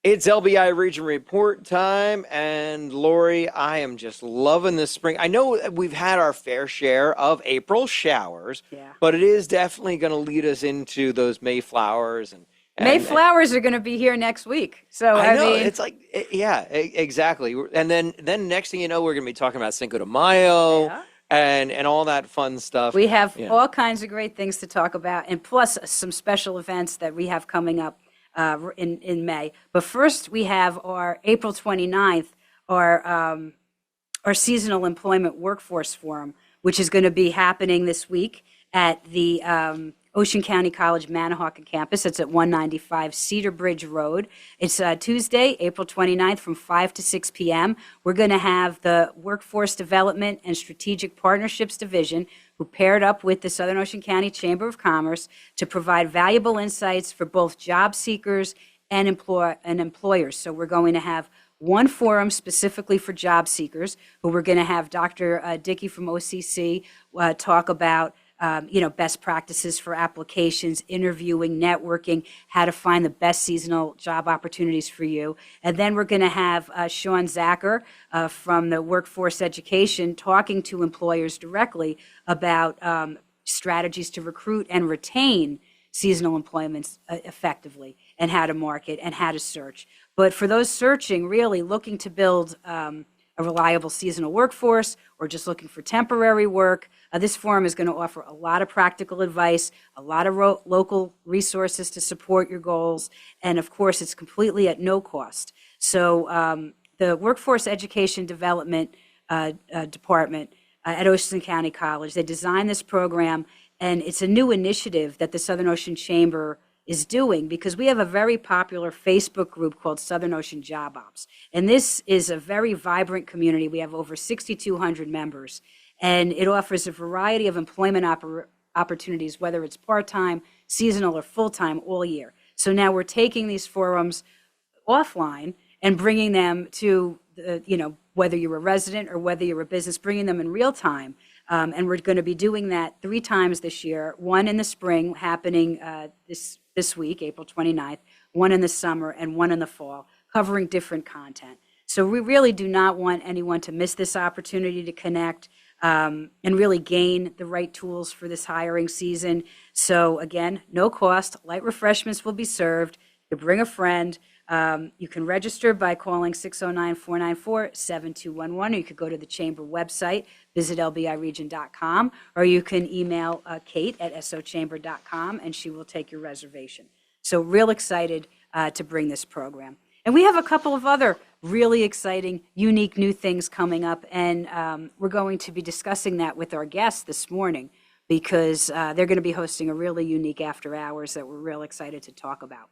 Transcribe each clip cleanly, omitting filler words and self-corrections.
It's LBI Region Report time, and Lori, I am just loving this spring. I know that we've had our fair share of April showers, Yeah. but it is definitely going to lead us into those Mayflowers and Mayflowers are going to be here next week. So, I I know mean, it's like yeah, exactly. And then next thing you know, we're going to be talking about Cinco de Mayo yeah. and all that fun stuff. We have Yeah. all kinds of great things to talk about, and plus some special events that we have coming up in May. But first, we have our April 29th, our seasonal employment workforce forum, which is going to be happening this week at the Ocean County College Manahawkin campus. It's at 195 Cedar Bridge Road. It's Tuesday, April 29th from 5 to 6 p.m. We're going to have the Workforce Development and Strategic Partnerships Division, who paired up with the Southern Ocean County Chamber of Commerce to provide valuable insights for both job seekers and employers. So we're going to have one forum specifically for job seekers, who we're going to have Dr. Dickey from OCC talk about best practices for applications, interviewing, networking, how to find the best seasonal job opportunities for you. And then we're going to have Sean Zacher from the Workforce Education talking to employers directly about strategies to recruit and retain seasonal employments effectively, and how to market and how to search. But for those searching, really looking to build a reliable seasonal workforce, or just looking for temporary work, this forum is going to offer a lot of practical advice, a lot of local resources to support your goals, and of course, it's completely at no cost. So the Workforce Education Development Department at Ocean County College, they designed this program, and it's a new initiative that the Southern Ocean Chamber is doing, because we have a very popular Facebook group called Southern Ocean Job Ops. And this is a very vibrant community. We have over 6,200 members, and it offers a variety of employment opportunities, whether it's part-time, seasonal, or full-time all year. So now we're taking these forums offline and bringing them to, whether you're a resident or whether you're a business, bringing them in real time. And we're going to be doing that 3 times this year, one in the spring happening this week, April 29th, one in the summer, and one in the fall, covering different content. So we really do not want anyone to miss this opportunity to connect and really gain the right tools for this hiring season. So again, no cost, light refreshments will be served. You bring a friend. You can register by calling 609-494-7211, or you could go to the Chamber website, visit lbiregion.com, or you can email Kate at sochamber.com, and she will take your reservation. So real excited to bring this program. And we have a couple of other really exciting, unique new things coming up, and we're going to be discussing that with our guests this morning, because they're going to be hosting a really unique after hours that we're real excited to talk about.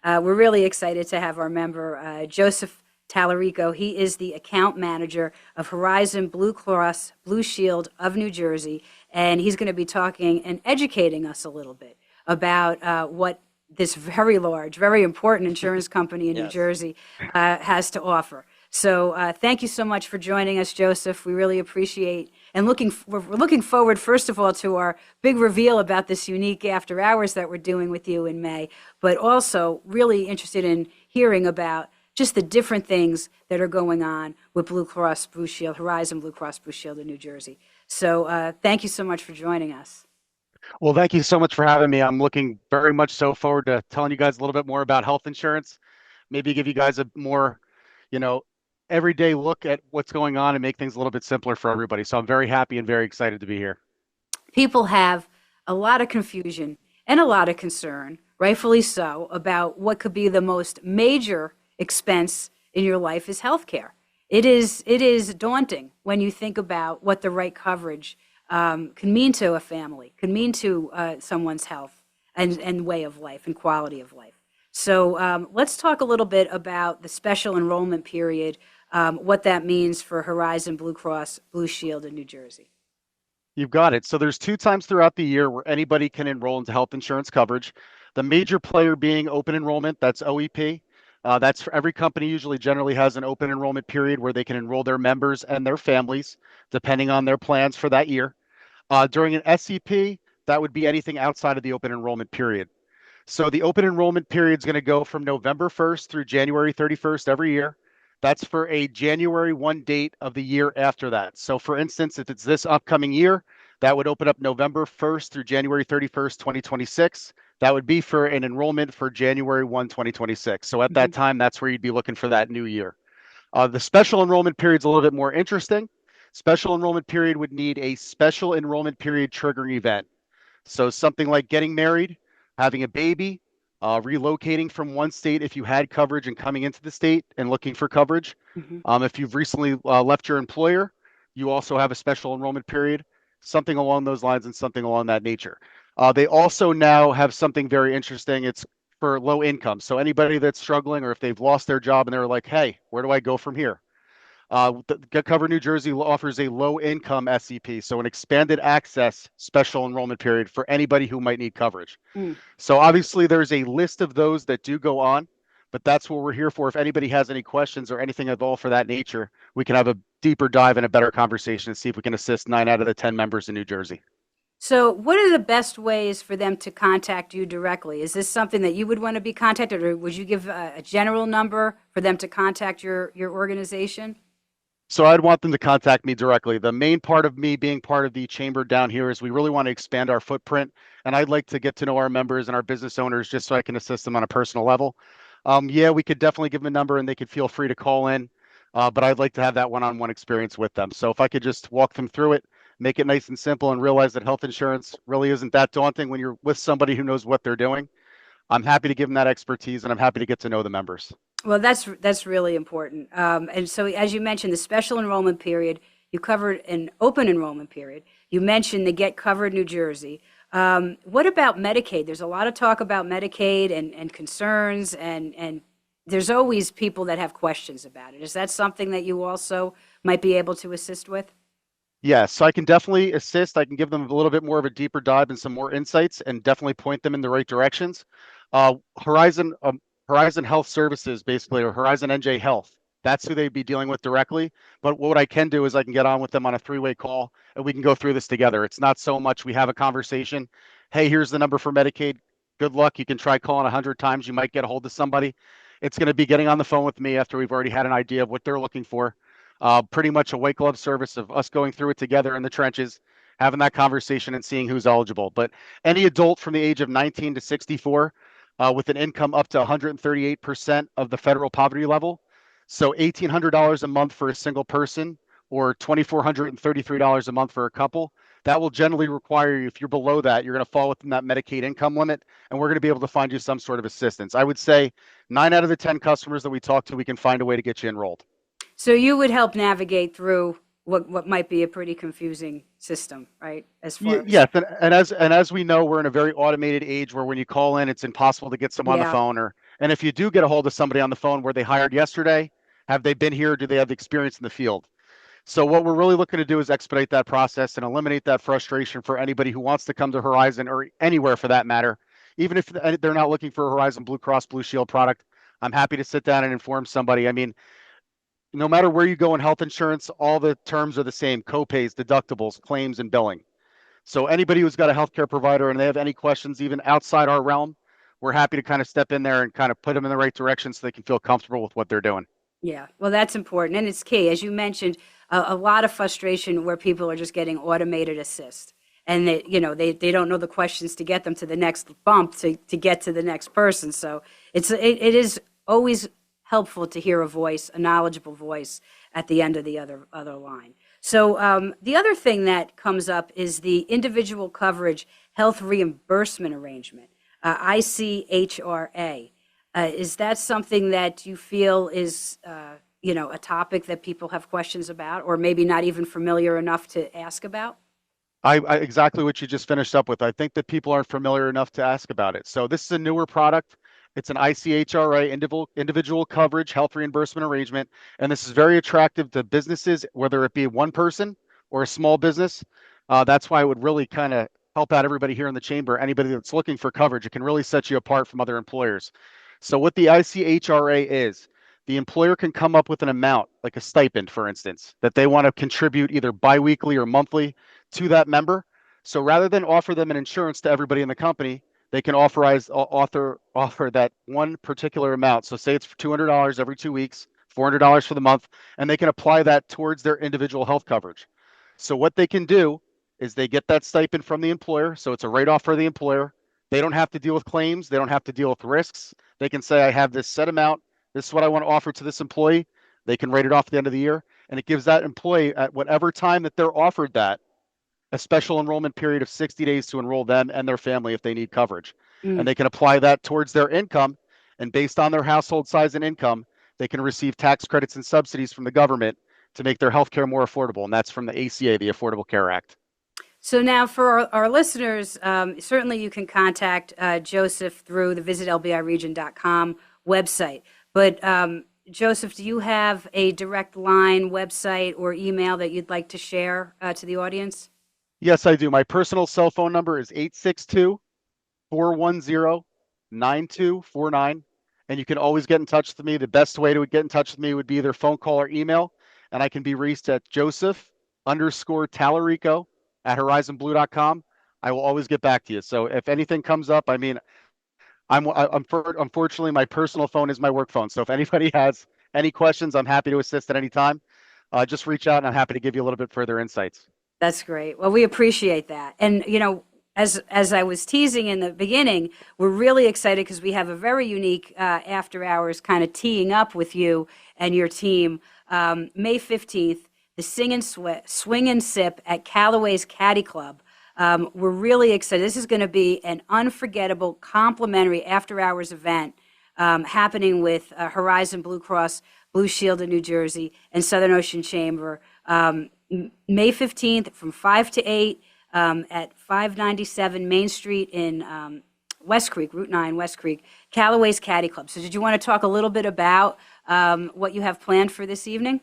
We're really excited to have our member, Joseph Talerico. He is the account manager of Horizon Blue Cross Blue Shield of New Jersey, and he's going to be talking and educating us a little bit about what this very large, very important insurance company in New Yes. Jersey has to offer. So thank you so much for joining us, Joseph. We really appreciate, and we're looking forward, first of all, to our big reveal about this unique after hours that we're doing with you in May, but also really interested in hearing about just the different things that are going on with Blue Cross Blue Shield, Horizon Blue Cross Blue Shield in New Jersey. So thank you so much for joining us. Well, thank you so much for having me. I'm looking very much so forward to telling you guys a little bit more about health insurance, maybe give you guys a more, you know, everyday look at what's going on and make things a little bit simpler for everybody. So I'm very happy and very excited to be here. People have a lot of confusion and a lot of concern, rightfully so, about what could be the most major expense in your life is healthcare. It is daunting when you think about what the right coverage can mean to a family, can mean to someone's health and way of life and quality of life. So let's talk a little bit about the special enrollment period, what that means for Horizon Blue Cross Blue Shield in New Jersey. You've got it. So there's 2 times throughout the year where anybody can enroll into health insurance coverage. The major player being open enrollment, that's OEP. That's for every company usually generally has an open enrollment period where they can enroll their members and their families, depending on their plans for that year. During an SEP, that would be anything outside of the open enrollment period. So the open enrollment period is going to go from November 1st through January 31st every year. That's for a January 1 date of the year after that. So for instance, if it's this upcoming year, that would open up November 1st through January 31st, 2026. That would be for an enrollment for January 1, 2026. So at that time, that's where you'd be looking for that new year. The special enrollment period is a little bit more interesting. Special enrollment period would need a special enrollment period triggering event. So something like getting married, having a baby, relocating from one state if you had coverage and coming into the state and looking for coverage. Mhm. If you've recently left your employer, you also have a special enrollment period, something along those lines and something along that nature. They also now have something very interesting. It's for low income. So anybody that's struggling or if they've lost their job and they're like, hey, where do I go from here? Get Cover New Jersey offers a low income SEP, so an expanded access special enrollment period for anybody who might need coverage. Mm. So obviously there's a list of those that do go on, but that's what we're here for. If anybody has any questions or anything at all for that nature, we can have a deeper dive and a better conversation and see if we can assist 9 out of the 10 members in New Jersey. So, what are the best ways for them to contact you directly? Is this something that you would want to be contacted, or would you give a general number for them to contact your organization? So I'd want them to contact me directly. The main part of me being part of the chamber down here is we really want to expand our footprint, and I'd like to get to know our members and our business owners just so I can assist them on a personal level. Yeah, we could definitely give them a number and they could feel free to call in, but I'd like to have that one-on-one experience with them. So if I could just walk them through it, make it nice and simple, and realize that health insurance really isn't that daunting when you're with somebody who knows what they're doing. I'm happy to give them that expertise, and I'm happy to get to know the members. Well, that's really important. And so, as you mentioned, the special enrollment period, you covered an open enrollment period. You mentioned the Get Covered New Jersey. What about Medicaid? There's a lot of talk about Medicaid and concerns, and there's always people that have questions about it. Is that something that you also might be able to assist with? Yes, so I can definitely assist. I can give them a little bit more of a deeper dive and some more insights and definitely point them in the right directions. Uh, Horizon Horizon Health Services, basically, or Horizon NJ Health. That's who they'd be dealing with directly. But what I can do is I can get on with them on a 3-way call and we can go through this together. It's not so much we have a conversation. Hey, here's the number for Medicaid. Good luck. You can try calling 100 times. You might get a hold of somebody. It's going to be getting on the phone with me after we've already had an idea of what they're looking for. Pretty much a white glove service of us going through it together in the trenches, having that conversation and seeing who's eligible. But any adult from the age of 19 to 64 with an income up to 138% of the federal poverty level. So $1,800 a month for a single person or $2,433 a month for a couple. That will generally require you, if you're below that, you're going to fall within that Medicaid income limit, and we're going to be able to find you some sort of assistance. I would say 9 out of the 10 customers that we talk to, we can find a way to get you enrolled. So you would help navigate through what might be a pretty confusing system, right? As far as Yes, and as we know, we're in a very automated age where when you call in, it's impossible to get someone on the phone. And if you do get a hold of somebody on the phone, were they hired yesterday? Have they been here? Do they have experience in the field? So what we're really looking to do is expedite that process and eliminate that frustration for anybody who wants to come to Horizon or anywhere for that matter. Even if they're not looking for a Horizon Blue Cross Blue Shield product, I'm happy to sit down and inform somebody. I mean, no matter where you go in health insurance, all the terms are the same: copays, deductibles, claims, and billing. So anybody who's got a healthcare provider and they have any questions, even outside our realm, we're happy to kind of step in there and kind of put them in the right direction so they can feel comfortable with what they're doing. Yeah, well, that's important, and it's key. As you mentioned, a lot of frustration where people are just getting automated assist, and they don't know the questions to get them to the next bump to get to the next person. So it is always helpful to hear a voice, a knowledgeable voice at the end of the other line. So the other thing that comes up is the individual coverage health reimbursement arrangement, ICHRA. Is that something that you feel is a topic that people have questions about, or maybe not even familiar enough to ask about? I exactly what you just finished up with. I think that people aren't familiar enough to ask about it. So this is a newer product. It's an ICHRA, individual coverage health reimbursement arrangement, and this is very attractive to businesses, whether it be one person or a small business. That's why it would really kind of help out everybody here in the chamber. Anybody that's looking for coverage, it can really set you apart from other employers. So what the ICHRA is, the employer can come up with an amount, like a stipend, for instance, that they want to contribute either biweekly or monthly to that member. So rather than offer them an insurance to everybody in the company, they can offer that one particular amount. So say it's for $200 every 2 weeks, $400 for the month, and they can apply that towards their individual health coverage. So what they can do is they get that stipend from the employer. So it's a write-off for the employer. They don't have to deal with claims. They don't have to deal with risks. They can say, I have this set amount. This is what I want to offer to this employee. They can write it off at the end of the year. And it gives that employee at whatever time that they're offered that a special enrollment period of 60 days to enroll them and their family if they need coverage. And they can apply that towards their income. And based on their household size and income, they can receive tax credits and subsidies from the government to make their health care more affordable. And that's from the ACA, the Affordable Care Act. So now for our listeners, certainly you can contact Joseph through the visitlbiregion.com website. But Joseph, do you have a direct line, website, or email that you'd like to share to the audience? Yes, I do. My personal cell phone number is 862-410-9249. And you can always get in touch with me. The best way to get in touch with me would be either phone call or email. And I can be reached at Joseph_Talerico@horizonblue.com. I will always get back to you. So if anything comes up, I mean, unfortunately, my personal phone is my work phone. So if anybody has any questions, I'm happy to assist at any time. Just reach out and I'm happy to give you a little bit further insights. That's great. Well, we appreciate that. And, as I was teasing in the beginning, we're really excited because we have a very unique after hours kind of teeing up with you and your team. May 15th, the Swing and Sip at Callaway's Caddy Club. We're really excited. This is going to be an unforgettable, complimentary after-hours event happening with Horizon Blue Cross Blue Shield of New Jersey and Southern Ocean Chamber. May 15th from 5 to 8 at 597 Main Street in West Creek, Route 9, West Creek, Callaway's Caddy Club. So did you want to talk a little bit about what you have planned for this evening?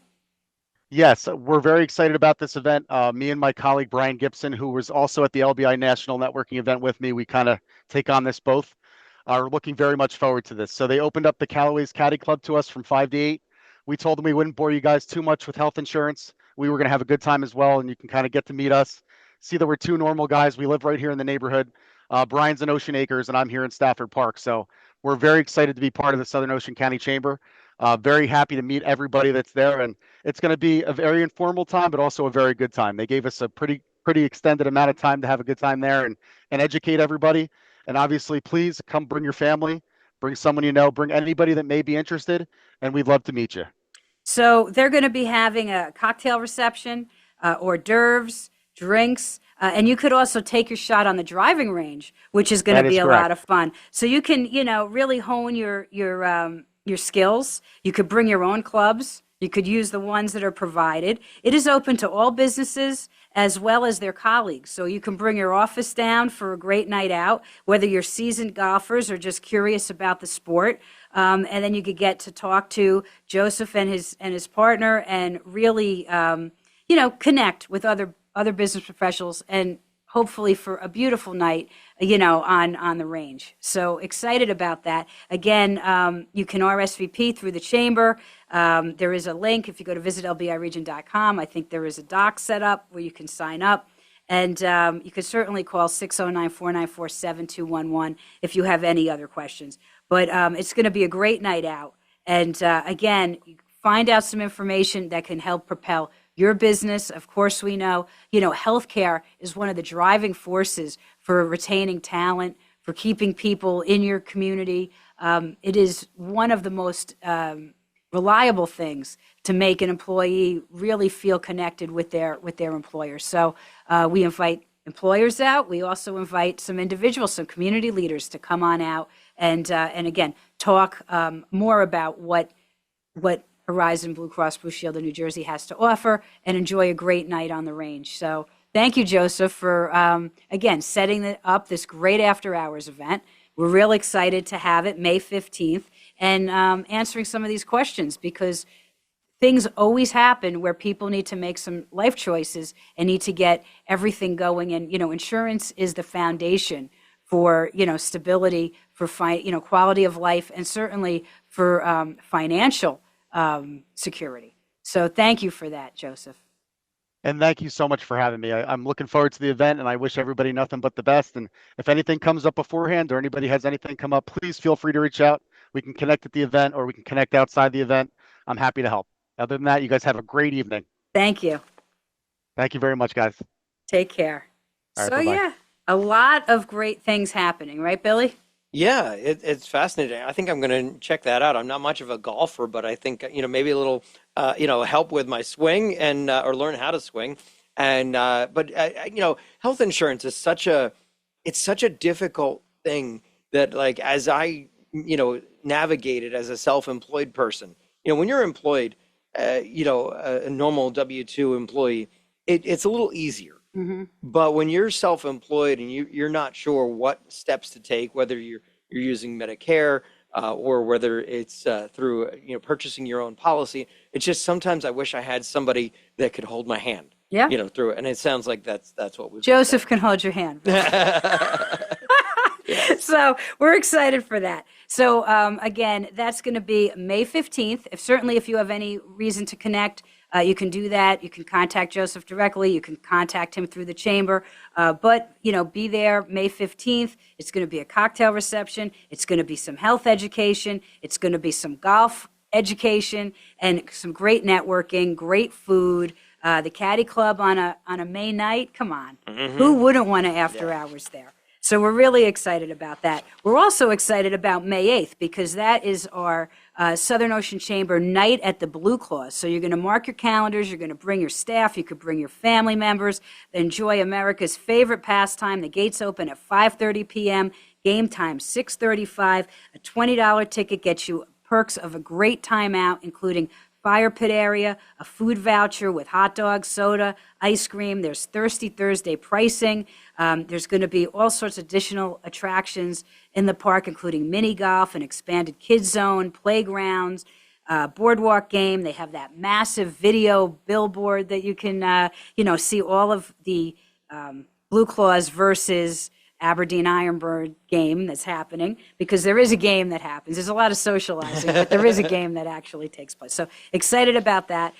Yes, we're very excited about this event. Me and my colleague, Brian Gibson, who was also at the LBI National Networking event with me, we kind of take on this both, are looking very much forward to this. So they opened up the Callaway's Caddy Club to us from 5 to 8. We told them we wouldn't bore you guys too much with health insurance. We were going to have a good time as well, and you can kind of get to meet us, see that we're two normal guys. We live right here in the neighborhood. Brian's in Ocean Acres, and I'm here in Stafford Park. So we're very excited to be part of the Southern Ocean County Chamber. Very happy to meet everybody that's there, and it's going to be a very informal time, but also a very good time. They gave us a pretty extended amount of time to have a good time there and educate everybody. And obviously, please come bring your family, bring someone you know, bring anybody that may be interested, and we'd love to meet you. So they're going to be having a cocktail reception, hors d'oeuvres, drinks, and you could also take your shot on the driving range, which is going to be a lot of fun. So you can, really hone your skills. You could bring your own clubs. You could use the ones that are provided. It is open to all businesses as well as their colleagues. So you can bring your office down for a great night out, whether you're seasoned golfers or just curious about the sport. And then you could get to talk to Joseph and his partner and really, connect with other business professionals and hopefully for a beautiful night, on the range. So excited about that. Again, you can RSVP through the chamber. There is a link if you go to visitlbiregion.com. I think there is a doc set up where you can sign up. And you could certainly call 609-494-7211 if you have any other questions. But it's going to be a great night out. And again, find out some information that can help propel your business. Of course, we know, healthcare is one of the driving forces for retaining talent, for keeping people in your community. It is one of the most reliable things to make an employee really feel connected with their employer. So we invite employers out. We also invite some individuals, some community leaders to come on out and again, talk more about what Horizon Blue Cross Blue Shield of New Jersey has to offer and enjoy a great night on the range. So thank you, Joseph, for, again, setting up this great after-hours event. We're real excited to have it May 15th and answering some of these questions because things always happen where people need to make some life choices and need to get everything going. And, insurance is the foundation for, stability, for, quality of life, and certainly for financial security. So thank you for that, Joseph. And thank you so much for having me. I'm looking forward to the event, and I wish everybody nothing but the best. And if anything comes up beforehand or anybody has anything come up, please feel free to reach out. We can connect at the event or we can connect outside the event. I'm happy to help. Other than that, you guys have a great evening. Thank you. Thank you very much, guys. Take care. All right, So, bye-bye. yeah, a lot of great things happening, right, Billy? Yeah, it's fascinating. I think I'm going to check that out. I'm not much of a golfer, but I think, maybe a little, help with my swing and or learn how to swing. And health insurance is it's such a difficult thing that, like, as I, navigate it as a self-employed person, when you're employed, a normal W-2 employee, it's a little easier. But when you're self-employed and you're not sure what steps to take, whether you're using Medicare or whether it's through purchasing your own policy, it's just sometimes I wish I had somebody that could hold my hand, Yeah. Through it. And it sounds like that's what we've Joseph can hold your hand. So we're excited for that. So again, that's going to be May 15th. Certainly, if you have any reason to connect, you can do that. You can contact Joseph directly. You can contact him through the chamber. But be there May 15th. It's going to be a cocktail reception. It's going to be some health education. It's going to be some golf education and some great networking, great food. The Caddy Club on a May night. Come on. Who wouldn't want to after hours there? So we're really excited about that. We're also excited about May 8th because that is our Southern Ocean Chamber Night at the Blue Claws. So you're going to mark your calendars. You're going to bring your staff. You could bring your family members. Enjoy America's favorite pastime. The gates open at 5:30 p.m. Game time 6:35. A $20 ticket gets you perks of a great time out, including fire pit area, a food voucher with hot dogs, soda, ice cream. There's Thirsty Thursday pricing. There's going to be all sorts of additional attractions in the park, including mini golf, an expanded kids zone, playgrounds, boardwalk game. They have that massive video billboard that you can, see all of the Blue Claws versus Aberdeen Ironbird game that's happening, because there is a game that happens. There's a lot of socializing, but there is a game that actually takes place. So excited about that.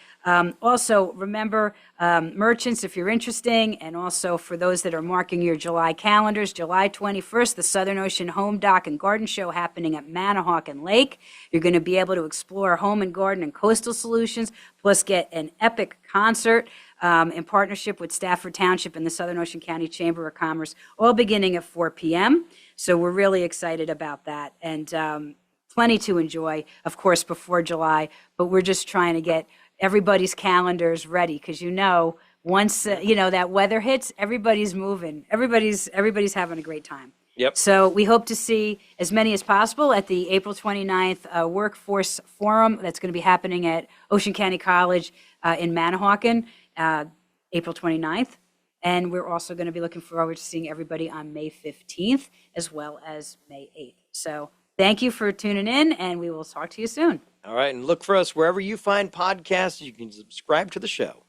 Also, remember, merchants, if you're interested, and also for those that are marking your July calendars, July 21st, the Southern Ocean Home Dock and Garden Show happening at Manahawkin Lake. You're going to be able to explore home and garden and coastal solutions, plus get an epic concert in partnership with Stafford Township and the Southern Ocean County Chamber of Commerce, all beginning at 4 p.m. So we're really excited about that, and plenty to enjoy, of course, before July, but we're just trying to get everybody's calendars ready, because once that weather hits, everybody's moving, everybody's having a great time. Yep. So we hope to see as many as possible at the April 29th Workforce Forum that's going to be happening at Ocean County College in Manahawkin, April 29th. And we're also going to be looking forward to seeing everybody on May 15th as well as May 8th. So thank you for tuning in, and we will talk to you soon. All right. And look for us wherever you find podcasts. You can subscribe to the show.